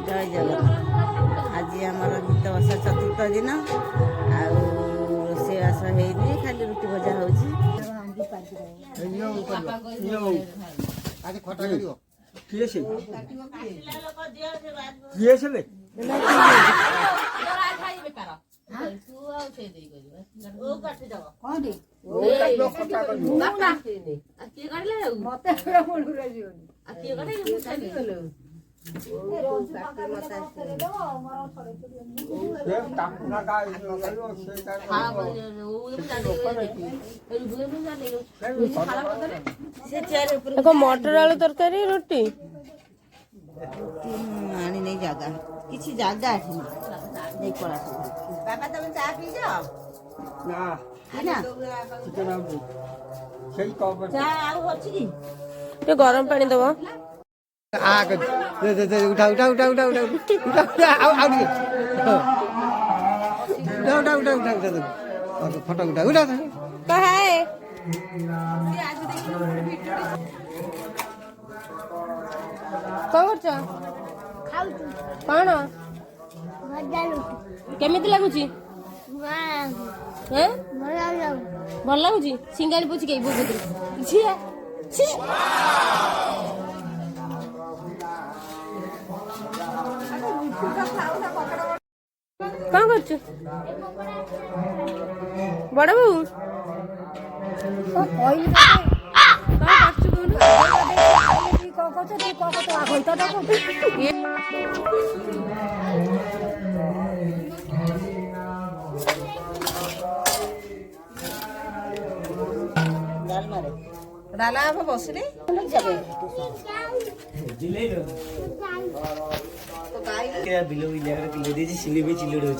जय जगन्नाथ। आज आमर गीत वर्षा चतुर्थ दिन रोषेईबास है खाली रुटी भजा हो मटर आलू तरकारी रोटी आनी नहीं जागा किसी जागा नहीं पड़ा बाबा तुम चा पी जाओ गरम पानी दब उठा उठा उठा उठा उठा फटा उठा उठा कौन केमिति लगुची भल लगुची सिंगाड़ी पूछी कई झिया कौन कर बड़ बाबू डाला अब बसले बिलो किलो सिले भी चिल्लो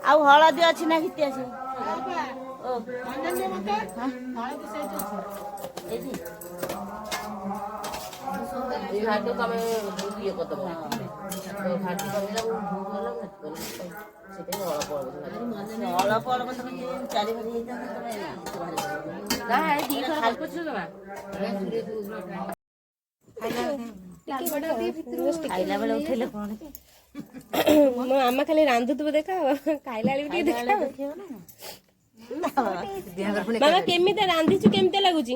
ଆଉ ହଳଦୀ ଅଛି ନା ଭିତି ଅଛି ଅଳ୍ପ ଅଳ୍ପ ତମେ ଚାରି ଭାରି ଖାଇଲା ବେଳେ ଉଠେଇଲେ କଣ ମୋ ଆମ୍ମା ଖାଲି ରାନ୍ଧୁଥିବ ଦେଖା ଖାଇଲା ବେଳେ ଟିକେ ଦେଖା ମାମା କେମିତି ରାନ୍ଧିଛୁ କେମିତି ଲାଗୁଛି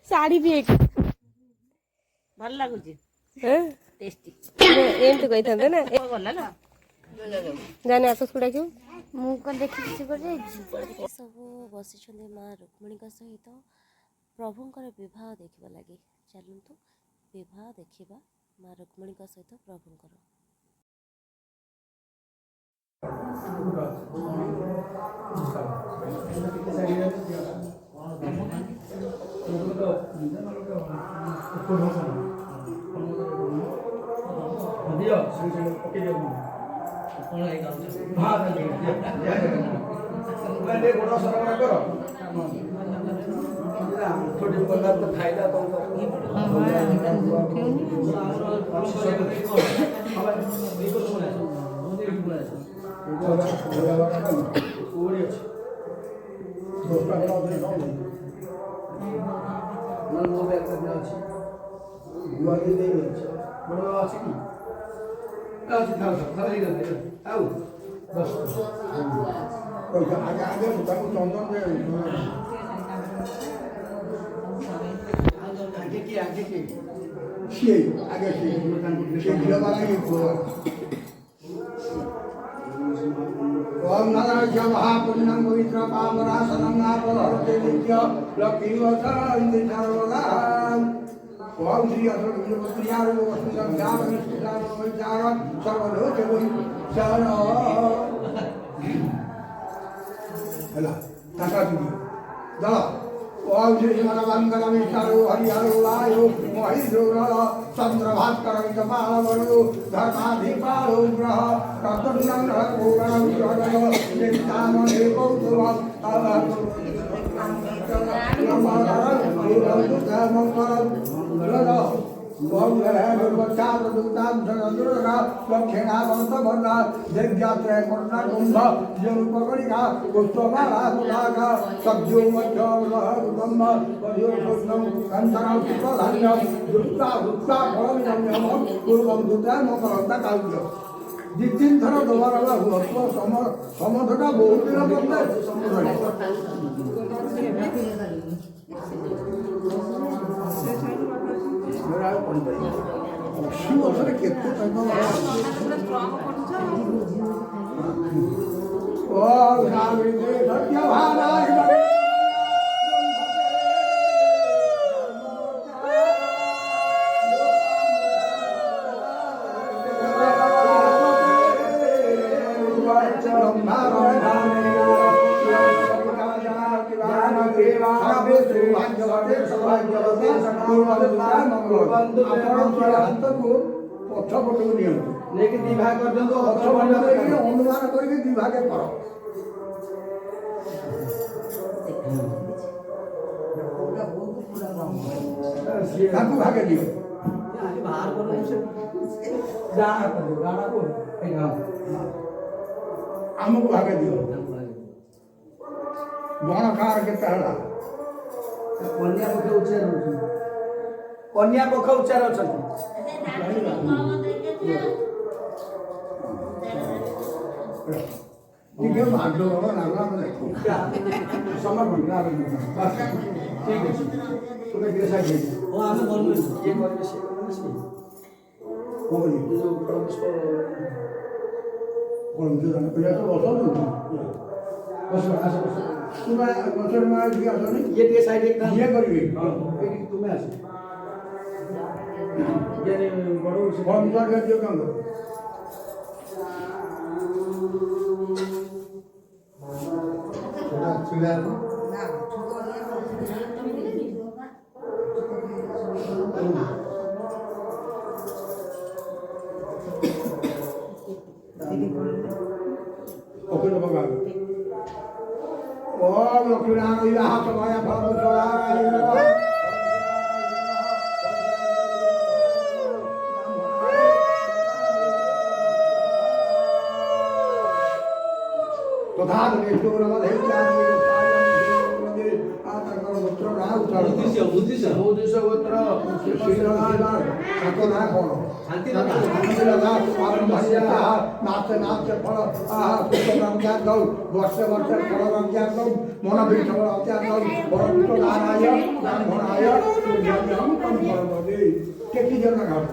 ଶାଢୀ ବି ଭଲ ଲାଗୁଛି ଏମିତି କହିଥାନ୍ତେ ନା ଜାଣି ଆସ ଡାକିବୁ ମୁଁ କଣ ଦେଖିଛି ସବୁ ବସିଛନ୍ତି ମା ରୁକ୍ମିଣୀଙ୍କ ସହିତ ପ୍ରଭୁଙ୍କର ବିବାହ ଦେଖିବା ଲାଗି ଚାଲନ୍ତୁ ବିବାହ ଦେଖିବା ମା ରୁକ୍ମିଣୀଙ୍କ ସହିତ ପ୍ରଭୁଙ୍କର ओम नारायण महापुण्यम पवित्र पावनासनं नापहरते नित्य लक्ष्मीवसान्दिचारोगान् ओम श्री अशोकविजयपुत्र्याय वसुसंध्यामनिष्ठाय सर्वलोके वै शरण हेला टाटा दीदी दा ओम श्री मनमंगल विष्णु हरिहरो वायु महिषूर चंद्रभास्कर कपालवरु धर्माधिपालो ग्रह रतुंडं पूरणं जगतो नित्यामने कौतुभं ओम गणपत्या प्रदुतां जगद्गुरुना लक्ष्मीना वंशवर्णा दिव्यात्रय कर्णा कुंभ जरूपगणिका पुष्पमाला कुलाका सब्जो मध्यम पद्योषोष्णं कंचनं सुप्रधान्यं दुष्टा दुष्टा फलमिदं पूर्वं दुर्गां मकरन्ता काव्य जितिन थर दोबारा हुआ समधटा बहुत दिन पड़ता पक्षपटू नियंतु दिभाग अनुमान करके दिभागे कर भागे दियो आमको भागे दियो गणकार के पहला कन्या पक्ष उच्चार अच्छा ठीक है भाग्य नागला में देखो समर्पण ठीक है तुम्हें कैसा चाहिए वो आमे बोलबो ये करबे से कौन ये जो परमेश्वर कौन जो ना पहले तो बस बस तुम्हें बस में दिया तो नहीं ये टे साइड एक काम ये करिए तुम्हें आसे यानी बड़ो से कौन जा के जो काम करो चिल्ला ओके लो बाबा ओम लक्ष्मीनारायण हाथ माया भाव सोया तथा बुद्धिश गोत्र ठाकुर ना कौन नाचे नाचे फल रंजान दौ वर्षे वर्षे फल रंजान दौ मन विष रंजान दौ बड़ नाराय ब्राह्मणाय केटी जन घाट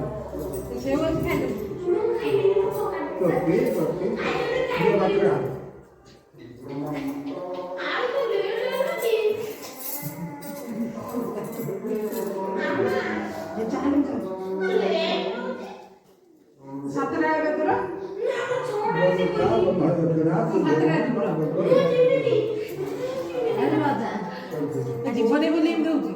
জীবনে বলি দৌছি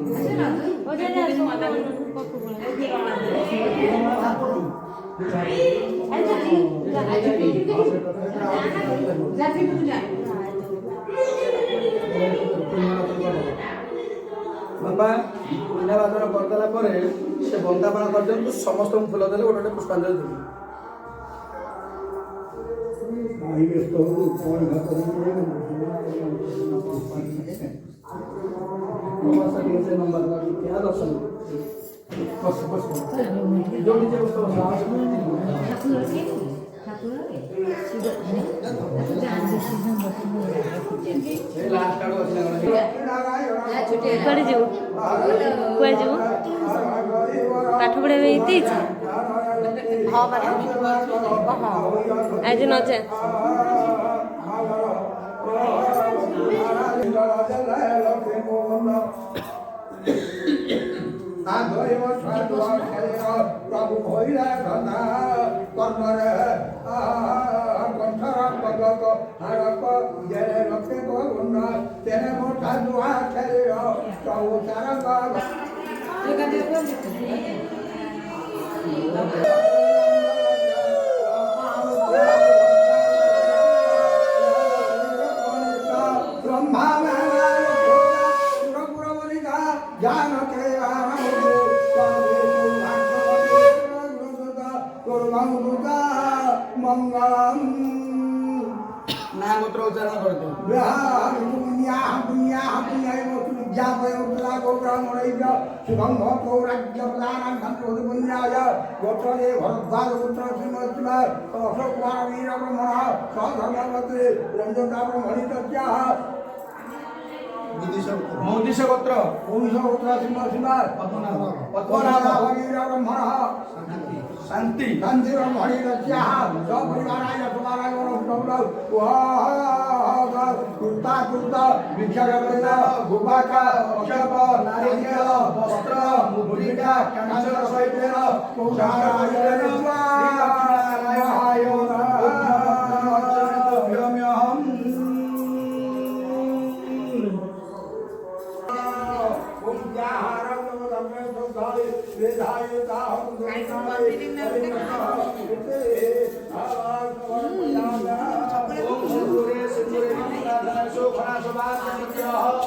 बाबा पुण्य बादन करदेला पर से बंदापना कर समस्त फूल देले गोटे पुष्पांजलि देवी नंबर क्या दर्शन बस बस जो नीचे लास्ट आड़ अछि कुआडे जीवु कुआडे जीवु पाठ पढ़े में इते इच्छा हाँ माने आज न जाए प्रभु भैया धना कर्मरे कंठर पदक हरक जय रखे को गुण तेरे मोटा दुआ खेल नाम गोत्र उच्चारण करते मौदिश गोत्र पद्मनाभ शांति वस्त्र मुद्रिका कंचन सहित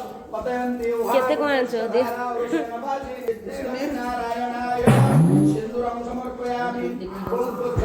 केते कौन आंचो दे नारायणाय सिंदूरं समर्पयामि नारायणाय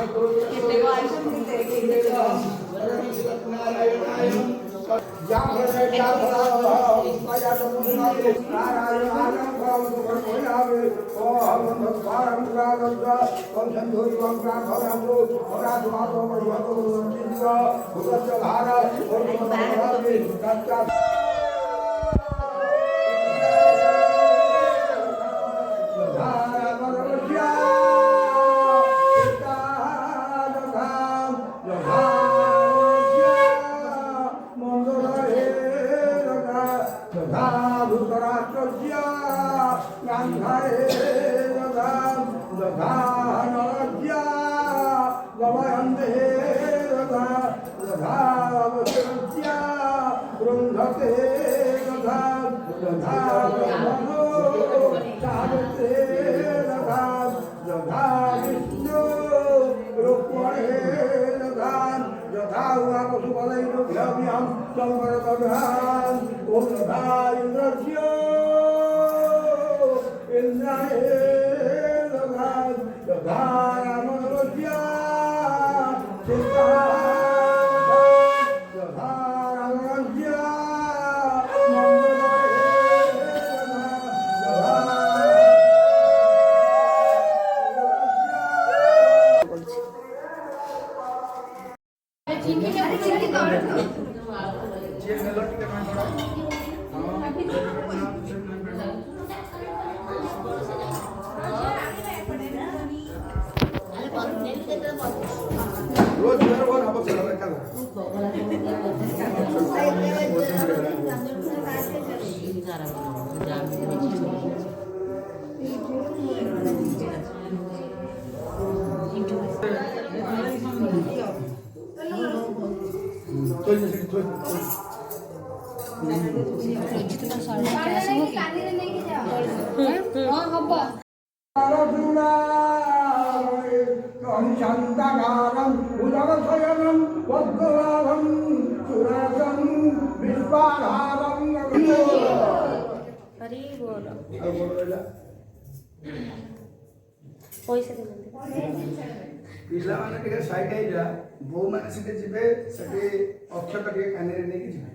पैसा पिला माने टिके साइड आइ जा बो माने सिटे जिबे सटे अक्षत टिके काने रे नेकी जिबे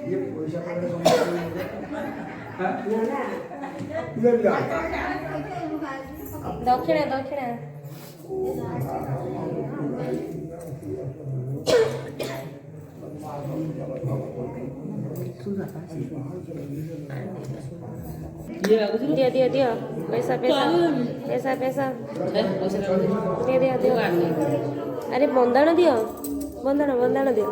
ये पैसा पर हां ले लिया दक्षिण दक्षिण दिया दिया दिया पैसा पैसा पैसा पैसा दिया दिया दिया अरे बंदाण दियो बंदाण बंदाण दियो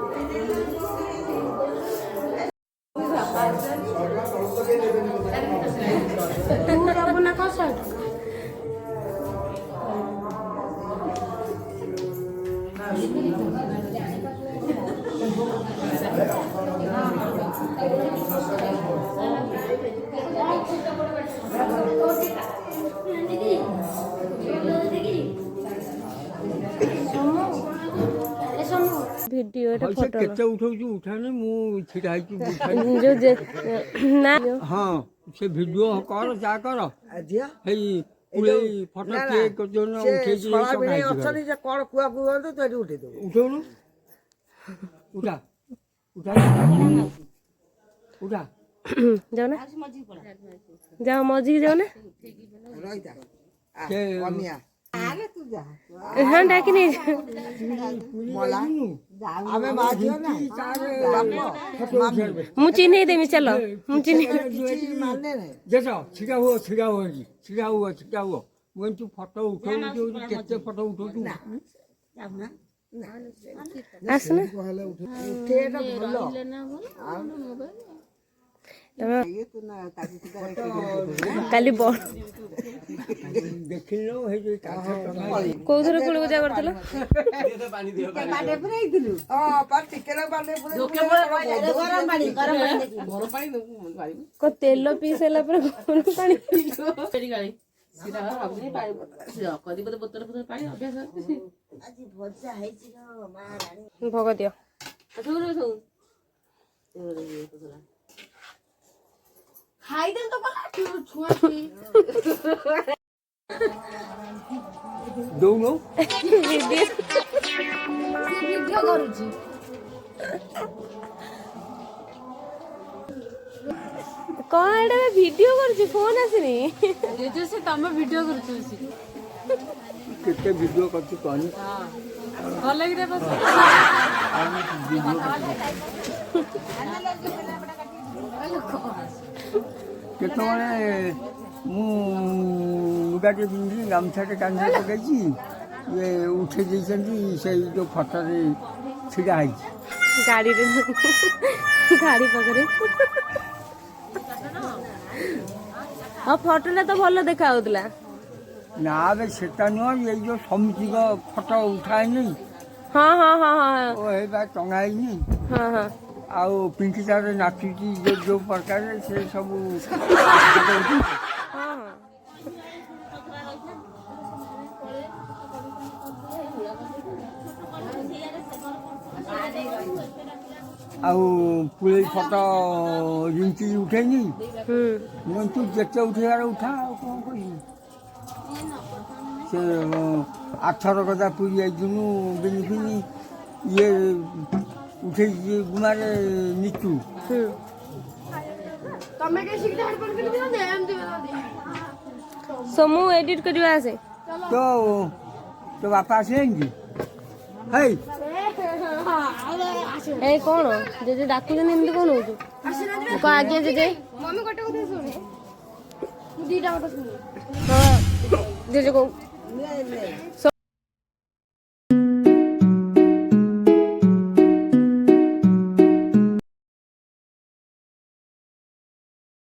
ना कौन ଗୋଟେ ସେ ଫଟୋ କେତେ ଉଠଉଛୁ ଉଠାନି ମୁଁ ଛିଡ଼ା ହେଇଛି ଯୋଉ ନା ହଁ ସେ ଭିଡ଼ିଓ କର ଯାହା କର ହେଇ ପୁଳେଇ ଫଟୋ କିଏ କେତେଜଣ ଉଠେଇଛି ଅଛନ୍ତି ଯେ କଣ କୁଆ କୁହନ୍ତୁ ତୁ ଏଠି ଉଠେଇଦେବୁ ଉଠଉନୁ ଉଠା ଉଠା ଉଠା ଯାଉନା ଯାଅ ମଝିକି ଯାଉନା ରହିଥା ସେ ଆରେ ତୁ ଯା ହଁ ଡାକି ନେଇଯା ଆମେ ମା ଝିଅ ନା ମୁଁ ଚିହ୍ନେଇ ଦେମି ଚାଲ ମୁଁ ଚିହ୍ନେଇ ମାନେ ନାହିଁ ଦେଖ ଛିଡ଼ା ହୁଅ ଛିଡ଼ା ହୁଅ ଛିଡ଼ା ହୁଅ ଛିଡ଼ା ହୁଅ ମୁଁ ତୁ ଫଟୋ ଉଠଉଛୁ କେତେ ଫଟୋ ଉଠଉଛୁ ଆସୁନା ଉଠେଇଟା ଭଲ ତୁ ନା ତାକୁ କାଲି ଦେଖିଲୁ ହେଇ କୋଉଥିରେ କୁଳୁକୁଜା କରିଥିଲ ବାଡେ ପୁରେଇଥିଲୁ ଟିକେ ବାଣ୍ଡେ ଗରମ ପାଣି କ ତେଲ ପିଇ ସାରିଲା ପରେ ଗରମ ପାଣି ଆଜି ଭଜା ହେଇଛି ଲୋ ମା ରାଣୀ ଭୋଗ ଦିଅ ଖାଇଦେଲ ତ କଲା ଛୁଆ ଦଉନୁ ଭିଡିଓ କରୁଛି କଣ ଏଇଟା ଭିଡିଓ କରୁଛି ଫୋନ ଆସିନି ସେ ତମେ ଭିଡିଓ କରୁଛ କେତେ ଭିଡ଼ିଓ କରୁଛୁ କହନି ଭଲ ଲାଗିଲା ବସ କେତେବେଳେ ମୁଁ ଲୁଗାଟେ ପିନ୍ଧି ଗାମୁଛାଟେ କାନ୍ଧରେ ପକାଇଛି ଇଏ ଉଠେଇ ଦେଇଛନ୍ତି ସେଇ ଯେଉଁ ଫଟୋରେ ଛିଡ଼ା ହେଇଛି ଗାଡିରେ ଗାଡି ପାଖରେ ହଁ ଫଟୋଟା ତ ଭଲ ଦେଖା ହଉଥିଲା ନା ବେ ସେଟା ନୁହଁ ଏଇ ଯେଉଁ ସମିତିଙ୍କ ଫଟୋ ଉଠାଏନି ହଁ ହଁ ହଁ ହଁ ଓ ଏଇ ବା ଟଙ୍ଗା ହେଇନି ହଁ ହଁ ଆଉ ପିଙ୍କି ତାରେ ନାଚୁଛି ଯେଉଁ ପ୍ରକାର ସେ ସବୁ ହଁ ଆଉ ପୁଳେଇ ଫଟୋ ରିଙ୍କି ଉଠେଇନି ମୁଁ ତୁ ଯେତେ ଉଠେଇବାର ଉଠା ଆଉ କ'ଣ କରିବି ସେ ଆଥର କଥା ପୁରୀ ଯାଇଥିଲୁ ବିନିଫିନି ଇଏ ଉଠେଇଛି ଗୁମାରେ ନିଚୁ ସମୁ ଏଡିଟ୍ କରିବା ଆସେ ତୋ ବାପା ଆସିଲେନି କି ହେଇ ଏ କଣ ଜେଜେ ଡାକୁଛନ୍ତି ଏମିତି କଣ ହଉଛୁ ଆଜ୍ଞା ଜେଜେ ମମି ଗୋଟେ କଥା ଶୁଣେ ମୁଁ ଦିଟା କଥା ଶୁଣେ ହଁ ଜେଜେ କହୁ